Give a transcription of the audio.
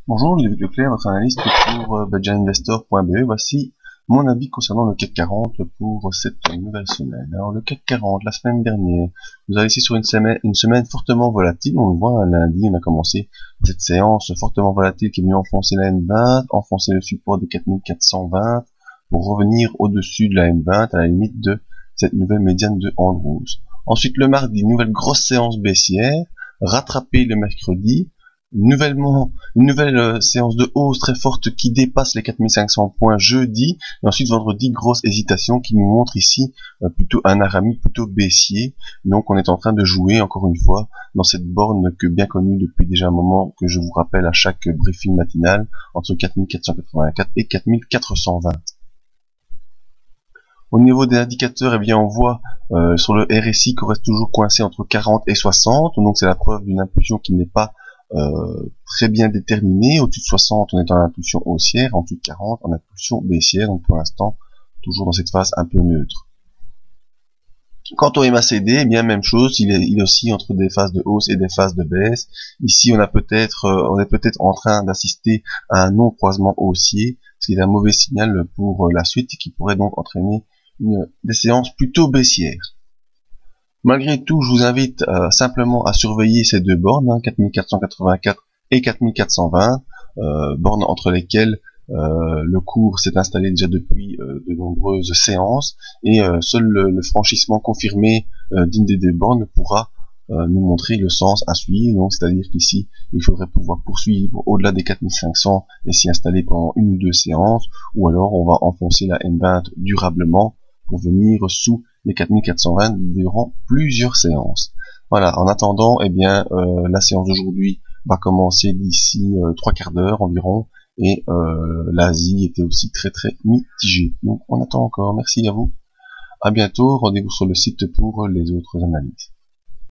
Bonjour, Ludovic Leclerc, votre analyste pour budgetinvestor.be. Voici mon avis concernant le CAC 40 pour cette nouvelle semaine. Alors le CAC 40, la semaine dernière, nous avons ici sur une semaine fortement volatile. On le voit, un lundi, on a commencé cette séance fortement volatile qui est venue enfoncer la M20, enfoncer le support des 4420 pour revenir au-dessus de la M20 à la limite de cette nouvelle médiane de Andrews. Ensuite le mardi, nouvelle grosse séance baissière, rattrapée le mercredi, une nouvelle séance de hausse très forte qui dépasse les 4500 points jeudi, et ensuite vendredi, grosse hésitation qui nous montre ici plutôt un Arami plutôt baissier. Donc on est en train de jouer encore une fois dans cette borne que bien connue depuis déjà un moment, que je vous rappelle à chaque briefing matinal, entre 4484 et 4420. Au niveau des indicateurs, eh bien, on voit sur le RSI qu'on reste toujours coincé entre 40 et 60, donc c'est la preuve d'une impulsion qui n'est pas très bien déterminée. Au-dessus de 60, on est en impulsion haussière, en dessous de 40, en impulsion baissière, donc pour l'instant, toujours dans cette phase un peu neutre. Quant au MACD, eh bien, même chose, il est aussi entre des phases de hausse et des phases de baisse. Ici, on est peut-être en train d'assister à un non-croisement haussier, ce qui est un mauvais signal pour la suite et qui pourrait donc entraîner des séances plutôt baissières. Malgré tout, je vous invite simplement à surveiller ces deux bornes, 4484 et 4420, bornes entre lesquelles le cours s'est installé déjà depuis de nombreuses séances, et seul le franchissement confirmé d'une des deux bornes pourra nous montrer le sens à suivre. Donc c'est-à-dire qu'ici, il faudrait pouvoir poursuivre au-delà des 4500 et s'y installer pendant une ou deux séances, ou alors on va enfoncer la M20 durablement pour venir sous les 4420 durant plusieurs séances. Voilà, en attendant, eh bien, la séance d'aujourd'hui va commencer d'ici 3/4 d'heure environ, et l'Asie était aussi très très mitigée. Donc on attend encore. Merci à vous. À bientôt. Rendez-vous sur le site pour les autres analyses.